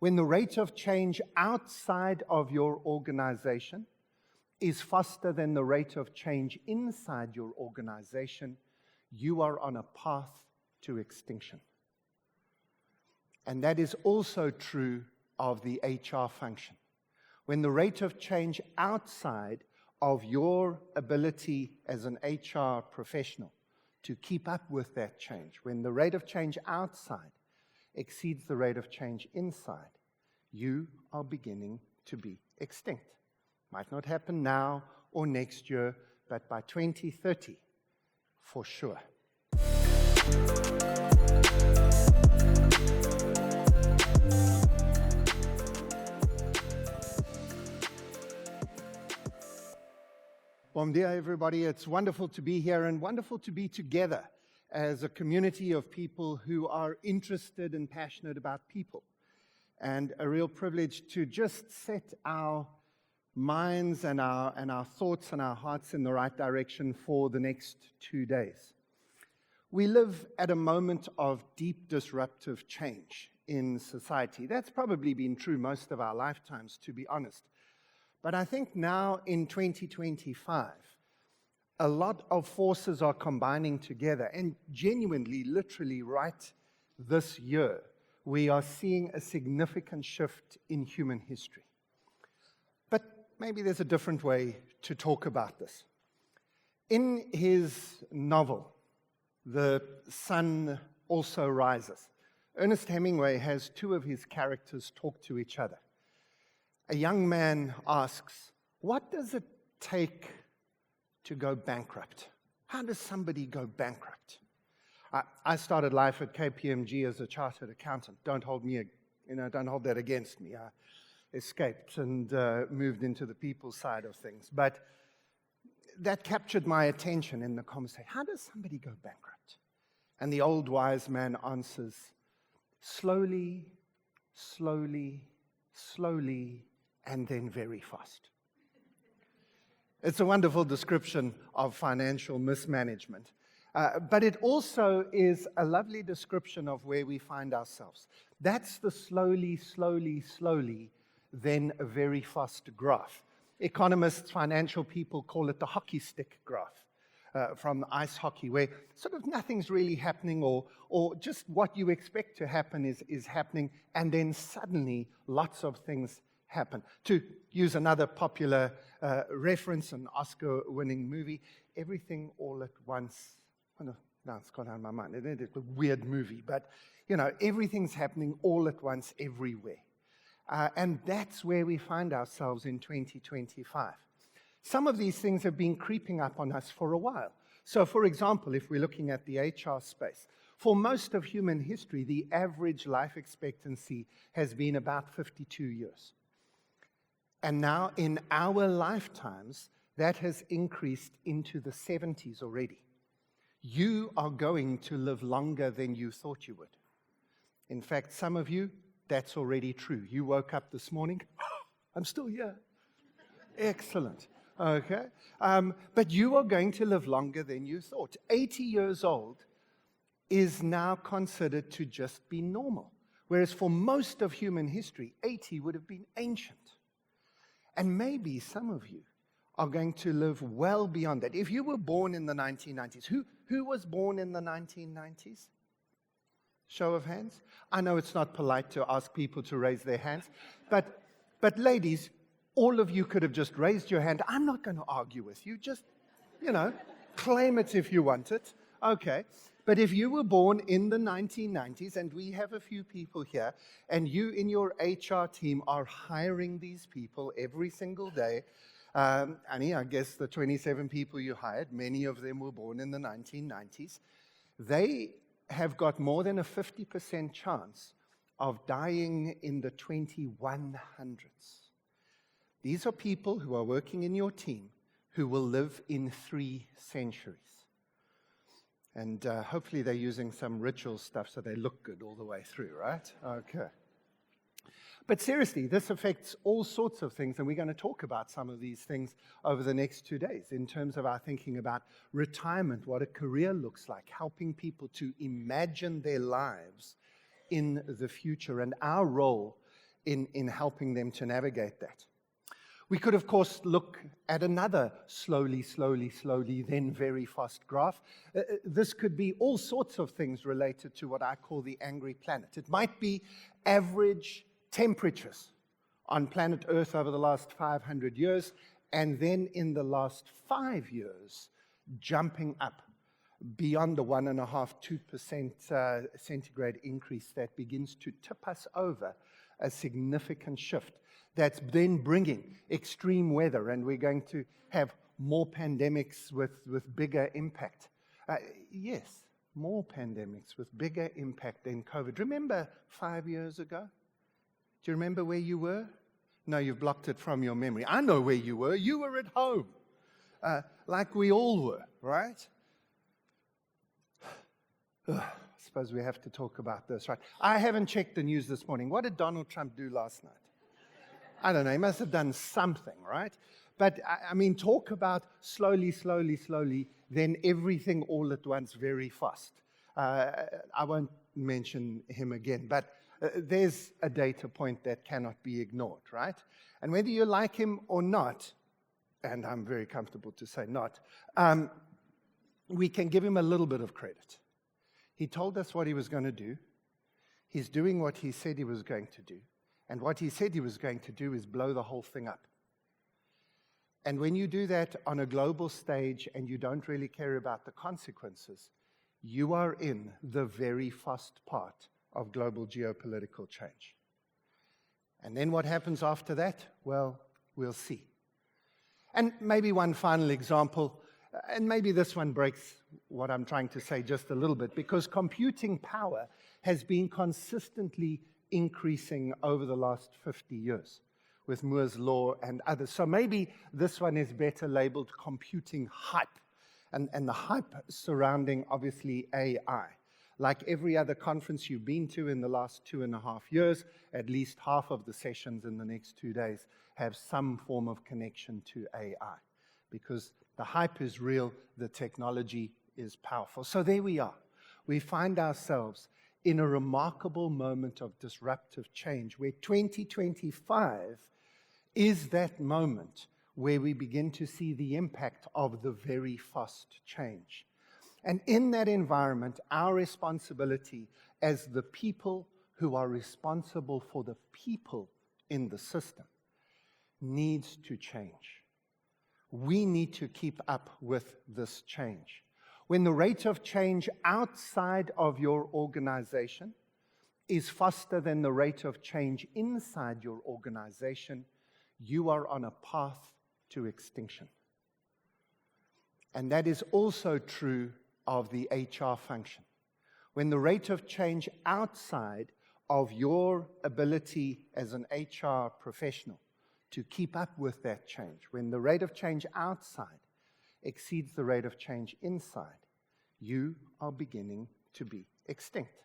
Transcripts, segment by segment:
when the rate of change outside of your organization is faster than the rate of change inside your organization, you are on a path to extinction. And that is also true of the HR function. When the rate of change outside of your ability as an HR professional to keep up with that change, when the rate of change outside exceeds the rate of change inside, you are beginning to be extinct. Might not happen now or next year, but by 2030, for sure. Bom dia, everybody. It's wonderful to be here and wonderful to be together as a community of people who are interested and passionate about people. And a real privilege to just set our minds and our thoughts and our hearts in the right direction for the next 2 days. We live at a moment of deep disruptive change in society. That's probably been true most of our lifetimes, to be honest. But I think now in 2025, a lot of forces are combining together, and genuinely, literally right this year, we are seeing a significant shift in human history. But maybe there's a different way to talk about this. In his novel, The Sun Also Rises, Ernest Hemingway has two of his characters talk to each other. A young man asks, what does it take to go bankrupt? How does somebody go bankrupt? I started life at KPMG as a chartered accountant. Don't hold that against me. I escaped and moved into the people side of things. But that captured my attention in the conversation. How does somebody go bankrupt? And the old wise man answers, slowly, slowly, slowly, and then very fast. It's a wonderful description of financial mismanagement. But it also is a lovely description of where we find ourselves. That's the slowly, slowly, slowly, then a very fast graph. Economists, financial people call it the hockey stick graph from ice hockey, where sort of nothing's really happening or just what you expect to happen is happening, and then suddenly lots of things happen. To use another popular reference, an Oscar-winning movie, Everything All at Once. Oh, no, it's gone out of my mind. It's a weird movie, but everything's happening all at once everywhere. And that's where we find ourselves in 2025. Some of these things have been creeping up on us for a while. So, for example, if we're looking at the HR space, for most of human history, the average life expectancy has been about 52 years. And now, in our lifetimes, that has increased into the 70s already. You are going to live longer than you thought you would. In fact, some of you, that's already true. You woke up this morning, I'm still here. Excellent. Okay. But you are going to live longer than you thought. 80 years old is now considered to just be normal. Whereas for most of human history, 80 would have been ancient. And maybe some of you are going to live well beyond that. If you were born in the 1990s, who was born in the 1990s? Show of hands. I know it's not polite to ask people to raise their hands, but ladies, all of you could have just raised your hand. I'm not going to argue with you. Just, claim it if you want it. Okay. But if you were born in the 1990s, and we have a few people here, and you in your HR team are hiring these people every single day, Annie, I guess the 27 people you hired, many of them were born in the 1990s, they have got more than a 50% chance of dying in the 2100s. These are people who are working in your team who will live in 3 centuries. And hopefully they're using some ritual stuff so they look good all the way through, right? Okay. But seriously, this affects all sorts of things, and we're going to talk about some of these things over the next 2 days in terms of our thinking about retirement, what a career looks like, helping people to imagine their lives in the future, and our role in helping them to navigate that. We could, of course, look at another slowly, then very fast graph. This could be all sorts of things related to what I call the angry planet. It might be average temperatures on planet Earth over the last 500 years, and then in the last 5 years, jumping up beyond the 1.5–2% centigrade increase that begins to tip us over a significant shift that's then bringing extreme weather, and we're going to have more pandemics with bigger impact. Yes, more pandemics with bigger impact than COVID. Remember 5 years ago? Do you remember where you were? No, you've blocked it from your memory. I know where you were. You were at home, like we all were, right? I suppose we have to talk about this, right? I haven't checked the news this morning. What did Donald Trump do last night? I don't know. He must have done something, right? But, I mean, talk about slowly, then everything all at once very fast. I won't mention him again, but there's a data point that cannot be ignored, right? And whether you like him or not, and I'm very comfortable to say not, we can give him a little bit of credit. He told us what he was going to do. He's doing what he said he was going to do. And what he said he was going to do is blow the whole thing up. And when you do that on a global stage and you don't really care about the consequences, you are in the very fast part of global geopolitical change. And then what happens after that? Well, we'll see. And maybe one final example, and maybe this one breaks what I'm trying to say just a little bit, because computing power has been consistently increasing over the last 50 years with Moore's law and others. So maybe this one is better labeled computing hype, and the hype surrounding, obviously, AI. Like every other conference you've been to in the last 2.5 years, at least half of the sessions in the next 2 days have some form of connection to AI, because the hype is real, the technology is powerful. So there we are. We find ourselves in a remarkable moment of disruptive change, where 2025 is that moment where we begin to see the impact of the very fast change. And in that environment, our responsibility as the people who are responsible for the people in the system needs to change. We need to keep up with this change. When the rate of change outside of your organization is faster than the rate of change inside your organization, you are on a path to extinction. And that is also true of the HR function. When the rate of change outside of your ability as an HR professional to keep up with that change, when the rate of change outside exceeds the rate of change inside, you are beginning to be extinct.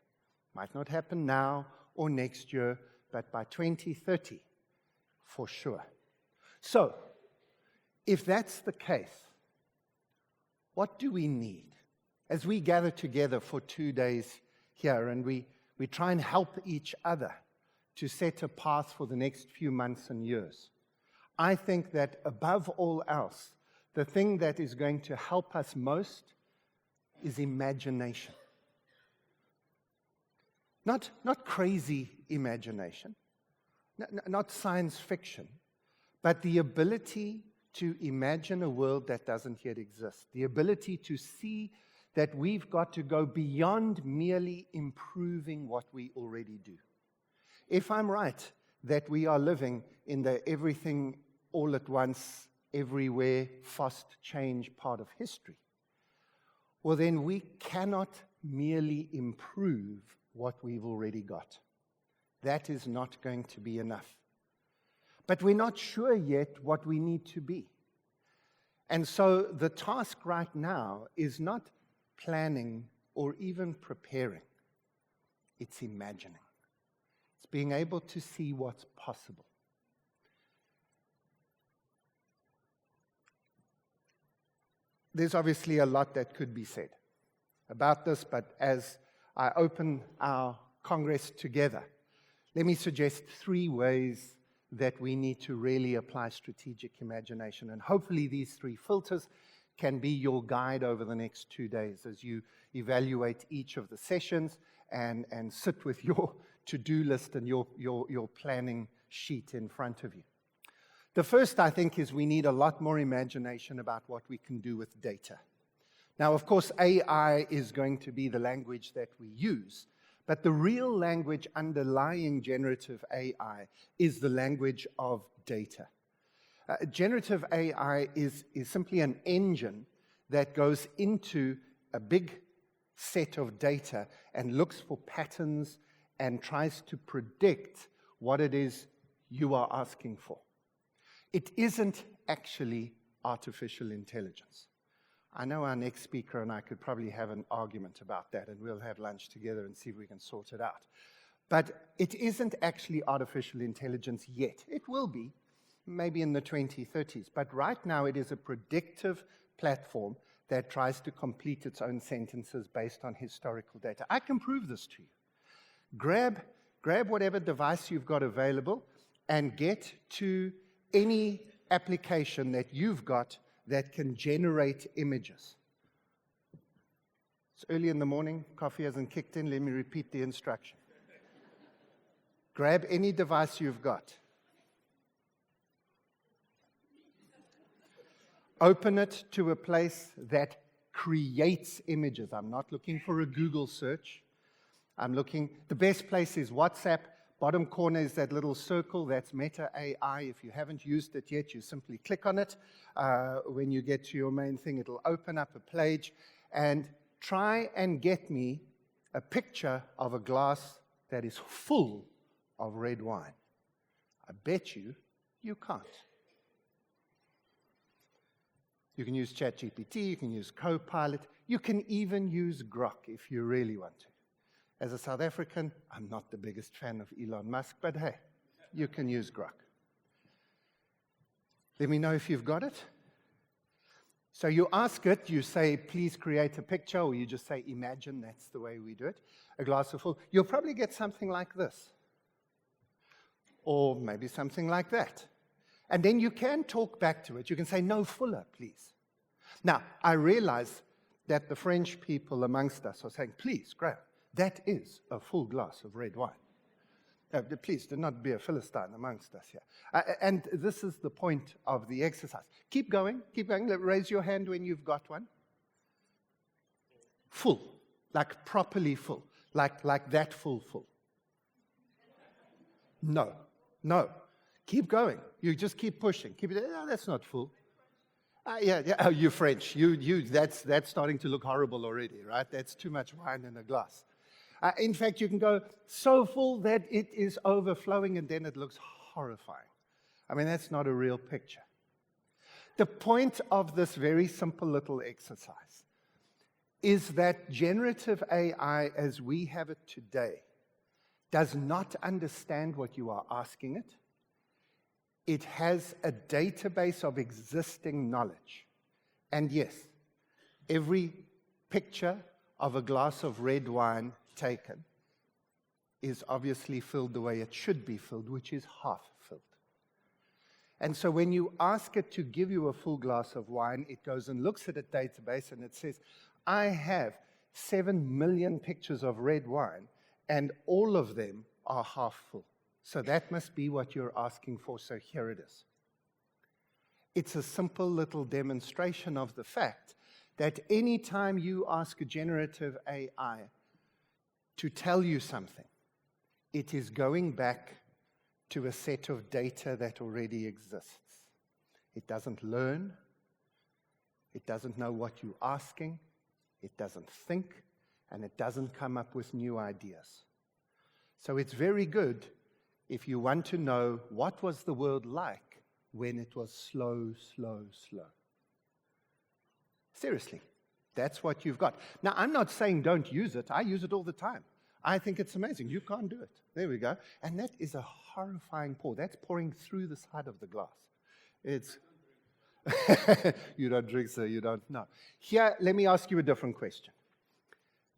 Might not happen now or next year, but by 2030, for sure. So, if that's the case, what do we need? As we gather together for 2 days here and we try and help each other to set a path for the next few months and years, I think that above all else, the thing that is going to help us most is imagination. Not crazy imagination, not science fiction, but the ability to imagine a world that doesn't yet exist, the ability to see that we've got to go beyond merely improving what we already do. If I'm right that we are living in the everything all at once, everywhere, fast change part of history, well then we cannot merely improve what we've already got. That is not going to be enough. But we're not sure yet what we need to be. And so the task right now is not planning or even preparing. It's imagining. It's being able to see what's possible. There's obviously a lot that could be said about this, but as I open our Congress together, Let me suggest 3 ways that we need to really apply strategic imagination. And hopefully these 3 filters can be your guide over the next 2 days as you evaluate each of the sessions and sit with your to-do list and your planning sheet in front of you. The first, I think, is we need a lot more imagination about what we can do with data. Now, of course, AI is going to be the language that we use, but the real language underlying generative AI is the language of data. Generative AI is simply an engine that goes into a big set of data and looks for patterns and tries to predict what it is you are asking for. It isn't actually artificial intelligence. I know our next speaker and I could probably have an argument about that, and we'll have lunch together and see if we can sort it out. But it isn't actually artificial intelligence yet. It will be, maybe in the 2030s. But right now it is a predictive platform that tries to complete its own sentences based on historical data. I can prove this to you. Grab whatever device you've got available and get to any application that you've got that can generate images. It's early in the morning, coffee hasn't kicked in, let me repeat the instruction. Grab any device you've got. Open it to a place that creates images. I'm not looking for a Google search. The best place is WhatsApp. Bottom corner is that little circle, that's Meta AI. If you haven't used it yet, you simply click on it. When you get to your main thing, it'll open up a page. And try and get me a picture of a glass that is full of red wine. I bet you can't. You can use ChatGPT, you can use Copilot, you can even use Grok if you really want to. As a South African, I'm not the biggest fan of Elon Musk, but hey, you can use Grok. Let me know if you've got it. So you ask it, you say, please create a picture, or you just say, imagine, that's the way we do it. A glass of full. You'll probably get something like this. Or maybe something like that. And then you can talk back to it. You can say, no, fuller, please. Now, I realize that the French people amongst us are saying, please, Graeme, that is a full glass of red wine. Please do not be a Philistine amongst us here. And this is the point of the exercise. Keep going, keep going. Raise your hand when you've got one. Full, like properly full, like that full. No. Keep going. You just keep pushing. No, that's not full. Yeah. Oh, you're French. That's starting to look horrible already, right? That's too much wine in a glass. In fact, you can go so full that it is overflowing, and then it looks horrifying. I mean, that's not a real picture. The point of this very simple little exercise is that generative AI, as we have it today, does not understand what you are asking it. It has a database of existing knowledge. And yes, every picture of a glass of red wine taken is obviously filled the way it should be filled, which is half filled. And so when you ask it to give you a full glass of wine, it goes and looks at a database and it says, I have 7 million pictures of red wine, and all of them are half full. So that must be what you're asking for, so here it is. It's a simple little demonstration of the fact that any time you ask a generative AI to tell you something, it is going back to a set of data that already exists. It doesn't learn. It doesn't know what you're asking. It doesn't think. And it doesn't come up with new ideas. So it's very good if you want to know what was the world like when it was slow. Seriously, that's what you've got. Now, I'm not saying don't use it. I use it all the time. I think it's amazing. You can't do it. There we go. And that is a horrifying pour. That's pouring through the side of the glass. It's you don't drink, so you don't know. Here, let me ask you a different question.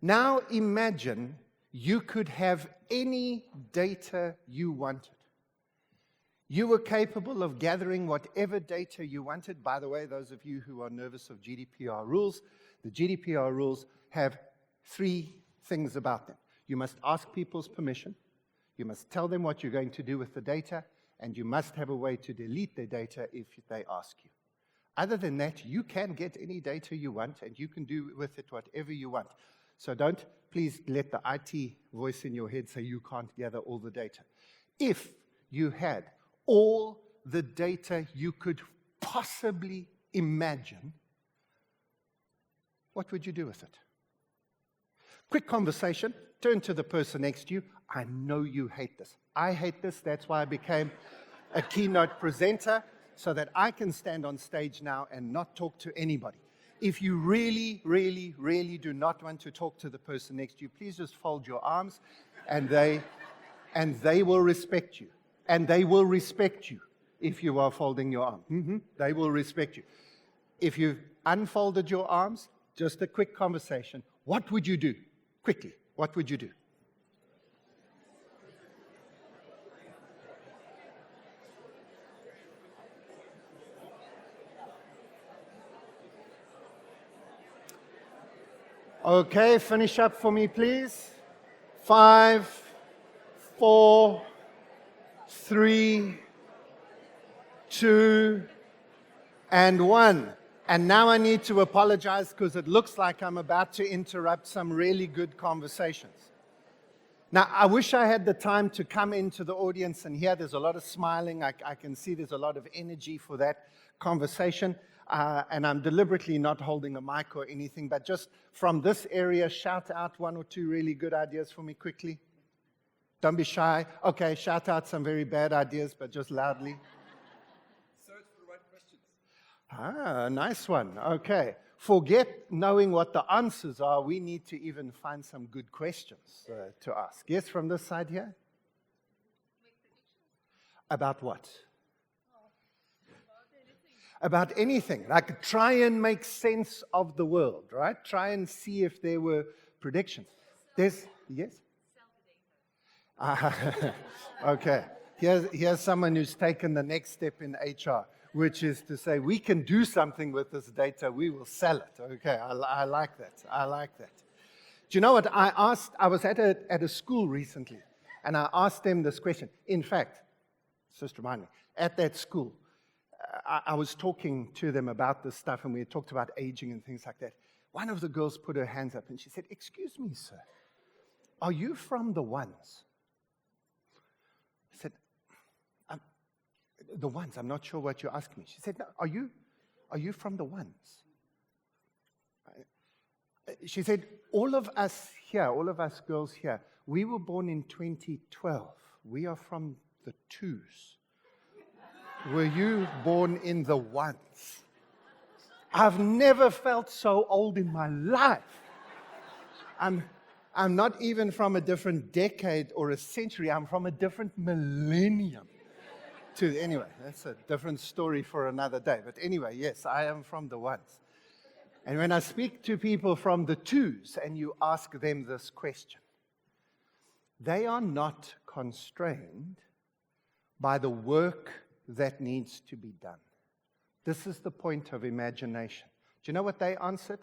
Now imagine you could have any data you wanted. You were capable of gathering whatever data you wanted. By the way, those of you who are nervous of GDPR rules, the GDPR rules have 3 things about them. You must ask people's permission, you must tell them what you're going to do with the data, and you must have a way to delete their data if they ask you. Other than that, you can get any data you want, and you can do with it whatever you want. So don't please let the IT voice in your head say you can't gather all the data. If you had all the data you could possibly imagine, what would you do with it? Quick conversation. Turn to the person next to you. I know you hate this. I hate this. That's why I became a keynote presenter, so that I can stand on stage now and not talk to anybody. If you really, really, really do not want to talk to the person next to you, please just fold your arms, and they will respect you. And they will respect you if you are folding your arms. They will respect you. If you've unfolded your arms, just a quick conversation. What would you do? Quickly, what would you do? Okay, finish up for me, please. 5, 4, 3, 2, and 1. And now I need to apologize because it looks like I'm about to interrupt some really good conversations. Now, I wish I had the time to come into the audience and hear. There's a lot of smiling. I can see there's a lot of energy for that conversation. And I'm deliberately not holding a mic or anything, but just from this area, shout out 1 or 2 really good ideas for me quickly. Don't be shy. Okay, shout out some very bad ideas, but just loudly. Search for the right questions. Nice one. Okay. Forget knowing what the answers are. We need to even find some good questions to ask. Yes, from this side here? Make predictions. About what? About anything. About anything. Like try and make sense of the world, right? Try and see if there were predictions. Yes? Sell the data. Okay. Here's someone who's taken the next step in HR, which is to say, we can do something with this data, we will sell it. Okay, I like that. I like that. Do you know what I asked? I was at a school recently, and I asked them this question. In fact, just remind me, at that school, I was talking to them about this stuff, and we had talked about aging and things like that. One of the girls put her hands up, and she said, "Excuse me, sir, are you from the ones?" I said, "The ones, I'm not sure what you're asking me." She said, "No, are you from the ones?" She said, all of us here, all of us girls here, we were born in 2012. We are from the twos. Were you born in the ones? I've never felt so old in my life. I'm not even from a different decade or a century. I'm from a different millennium. Anyway, that's a different story for another day. But anyway, yes, I am from the ones. And when I speak to people from the twos and you ask them this question, they are not constrained by the work that needs to be done. This is the point of imagination. Do you know what they answered?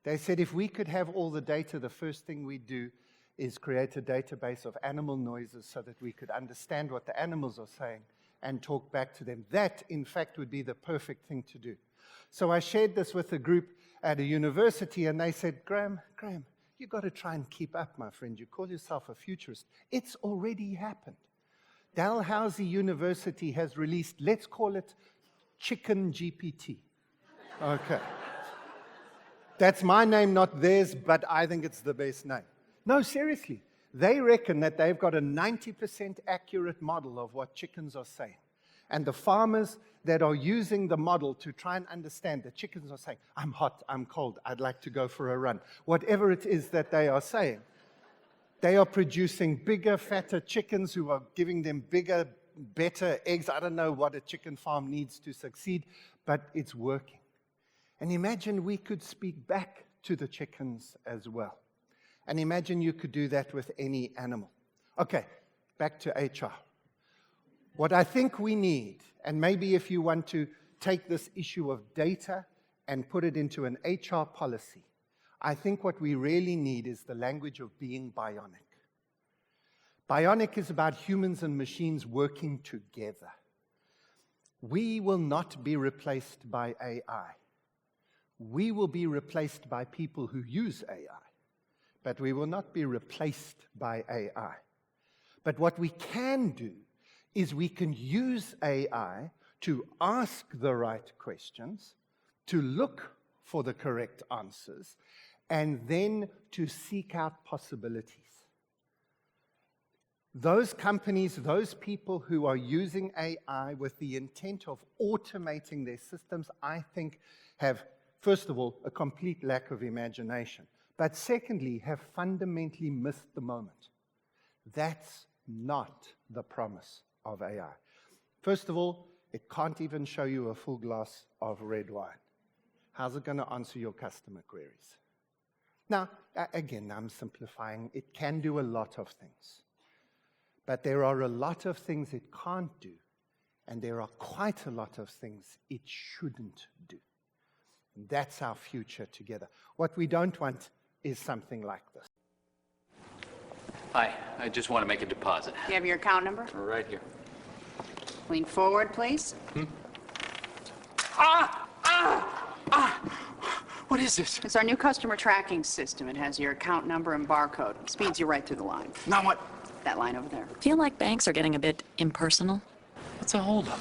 They said, if we could have all the data, the first thing we'd do is create a database of animal noises so that we could understand what the animals are saying and talk back to them. That, in fact, would be the perfect thing to do. So I shared this with a group at a university, and they said, Graeme, you've got to try and keep up, my friend. You call yourself a futurist. It's already happened. Dalhousie University has released, let's call it Chicken GPT. Okay. That's my name, not theirs, but I think it's the best name. No, seriously. They reckon that they've got a 90% accurate model of what chickens are saying. And the farmers that are using the model to try and understand, the chickens are saying, I'm hot, I'm cold, I'd like to go for a run. Whatever it is that they are saying, they are producing bigger, fatter chickens who are giving them bigger, better eggs. I don't know what a chicken farm needs to succeed, but it's working. And imagine we could speak back to the chickens as well. And imagine you could do that with any animal. Okay, back to HR. What I think we need, and maybe if you want to take this issue of data and put it into an HR policy, I think what we really need is the language of being bionic. Bionic is about humans and machines working together. We will not be replaced by AI. We will be replaced by people who use AI, but we will not be replaced by AI. But what we can do is we can use AI to ask the right questions, to look for the correct answers, and then to seek out possibilities. Those companies, those people who are using AI with the intent of automating their systems, I think have, first of all, a complete lack of imagination, but secondly, have fundamentally missed the moment. That's not the promise of AI. First of all, it can't even show you a full glass of red wine. How's it going to answer your customer queries? Now, again, I'm simplifying. It can do a lot of things. But there are a lot of things it can't do, and there are quite a lot of things it shouldn't do. And that's our future together. What we don't want is something like this. Hi, I just want to make a deposit. You have your account number? Right here. Lean forward, please. What is this? It's our new customer tracking system. It has your account number and barcode. It speeds you right through the line. Now what? That line over there. Feel like banks are getting a bit impersonal? What's a holdup?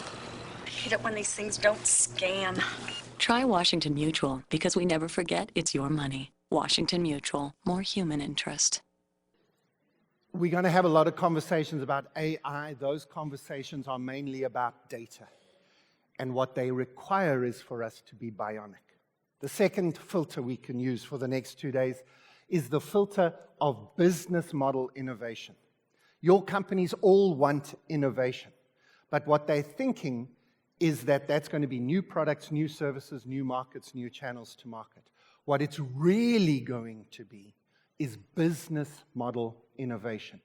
I hate it when these things don't scan. Try Washington Mutual, because we never forget it's your money. Washington Mutual, more human interest. We're going to have a lot of conversations about AI. Those conversations are mainly about data. And what they require is for us to be bionic. The second filter we can use for the next 2 days is the filter of business model innovation. Your companies all want innovation, but what they're thinking is that that's going to be new products, new services, new markets, new channels to market. What it's really going to be is business model innovation,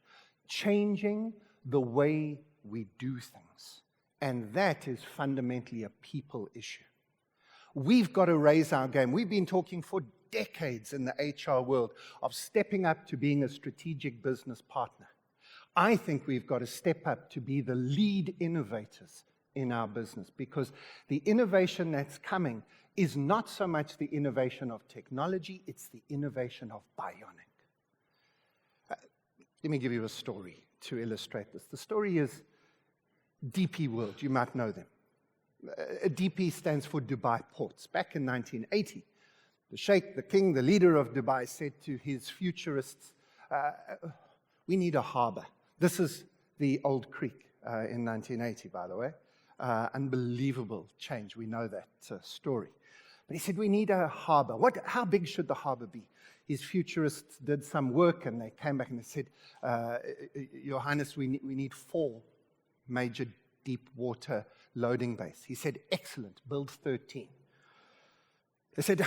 changing the way we do things. And that is fundamentally a people issue. We've got to raise our game. We've been talking for decades in the HR world of stepping up to being a strategic business partner. I think we've got to step up to be the lead innovators in our business, because the innovation that's coming is not so much the innovation of technology, it's the innovation of bionic. Let me give you a story to illustrate this. The story is DP World. You might know them. DP stands for Dubai Ports. Back in 1980, the Sheikh, the king, the leader of Dubai said to his futurists, we need a harbor. This is the old creek in 1980, by the way. Unbelievable change. We know that story. But he said, we need a harbor. How big should the harbor be? His futurists did some work, and they came back and they said, Your Highness, we need 4 major deep water loading bays. He said, excellent, build 13. They said,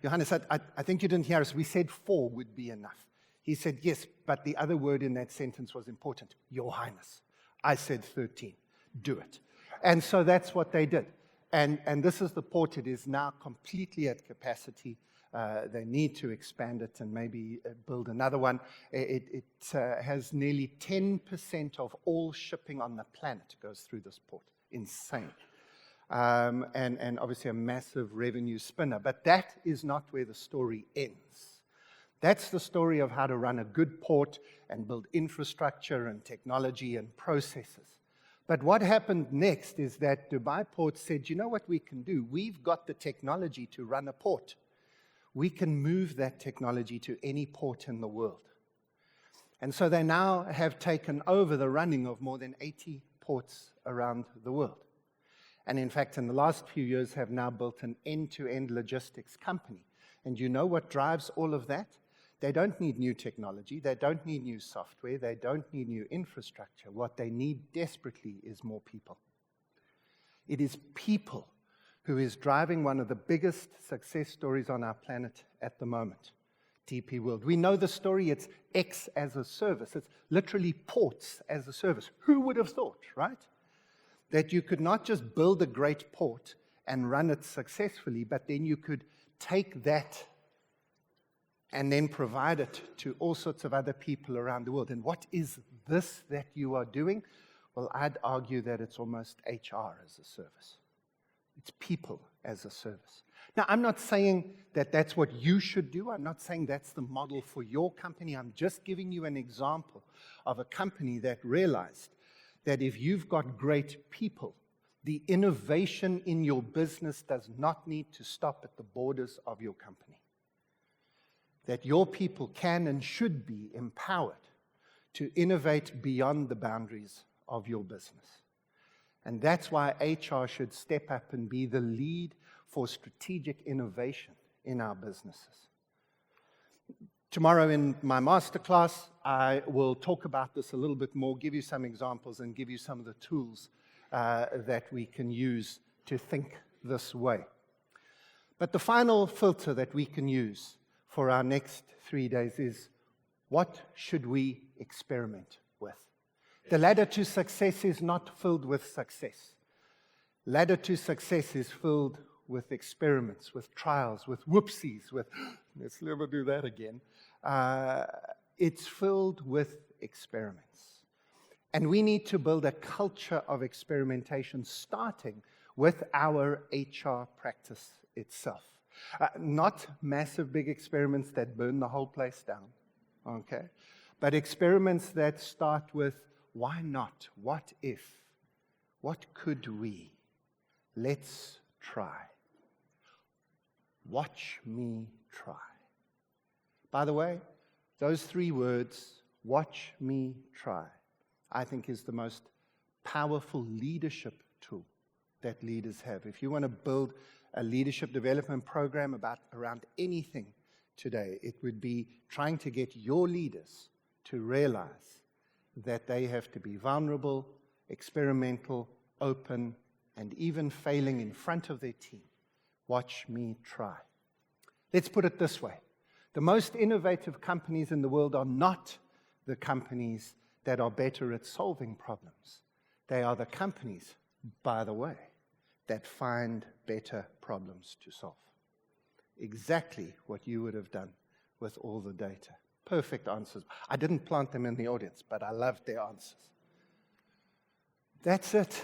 Your Highness, I think you didn't hear us. We said 4 would be enough. He said, yes, but the other word in that sentence was important. Your Highness. I said 13. Do it. And so that's what they did. And this is the port. It is now completely at capacity. They need to expand it and maybe build another one. It has nearly 10% of all shipping on the planet goes through this port. Insane. And obviously a massive revenue spinner. But that is not where the story ends. That's the story of how to run a good port and build infrastructure and technology and processes. But what happened next is that Dubai Port said, you know what we can do? We've got the technology to run a port. We can move that technology to any port in the world. And so they now have taken over the running of more than 80 ports around the world. And in fact, in the last few years, have now built an end-to-end logistics company. And you know what drives all of that? They don't need new technology. They don't need new software. They don't need new infrastructure. What they need desperately is more people. It is people who is driving one of the biggest success stories on our planet at the moment. DP World. We know the story. It's X as a service. It's literally ports as a service. Who would have thought, right? That you could not just build a great port and run it successfully, but then you could take that and then provide it to all sorts of other people around the world. And what is this that you are doing? Well, I'd argue that it's almost HR as a service. It's people as a service. Now, I'm not saying that that's what you should do. I'm not saying that's the model for your company. I'm just giving you an example of a company that realized that if you've got great people, the innovation in your business does not need to stop at the borders of your company. That your people can and should be empowered to innovate beyond the boundaries of your business. And that's why HR should step up and be the lead for strategic innovation in our businesses. Tomorrow in my masterclass, I will talk about this a little bit more, give you some examples, and give you some of the tools that we can use to think this way. But the final filter that we can use for our next 3 days is, what should we experiment with? The ladder to success is not filled with success. Ladder to success is filled with experiments, with trials, with whoopsies, with, let's never do that again. It's filled with experiments. And we need to build a culture of experimentation, starting with our HR practice itself. Not massive big experiments that burn the whole place down, okay? But experiments that start with, why not? What if? What could we? Let's try. Watch me try. By the way, those 3 words, watch me try, I think is the most powerful leadership tool that leaders have. If you want to build a leadership development program around anything today, it would be trying to get your leaders to realize that they have to be vulnerable, experimental, open, and even failing in front of their team. Watch me try. Let's put it this way. The most innovative companies in the world are not the companies that are better at solving problems. They are the companies, by the way, that find better problems to solve. Exactly what you would have done with all the data. Perfect answers. I didn't plant them in the audience, but I loved their answers. That's it.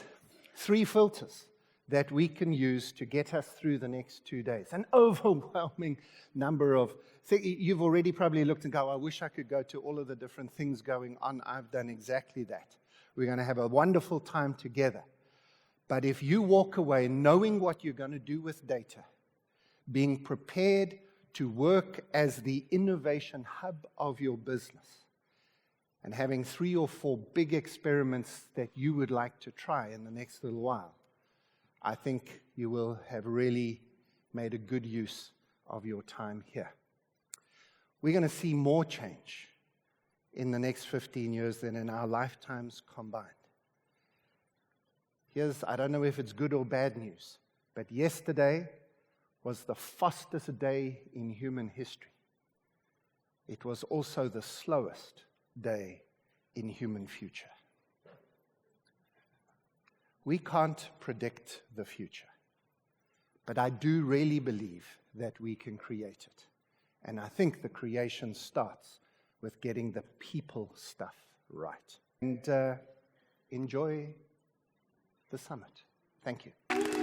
3 filters that we can use to get us through the next 2 days. An overwhelming number of things. You've already probably looked and go, I wish I could go to all of the different things going on. I've done exactly that. We're going to have a wonderful time together. But if you walk away knowing what you're going to do with data, being prepared to work as the innovation hub of your business, and having 3 or 4 big experiments that you would like to try in the next little while, I think you will have really made a good use of your time here. We're going to see more change in the next 15 years than in our lifetimes combined. I don't know if it's good or bad news, but yesterday was the fastest day in human history. It was also the slowest day in human future. We can't predict the future, but I do really believe that we can create it. And I think the creation starts with getting the people stuff right. And enjoy the summit. Thank you.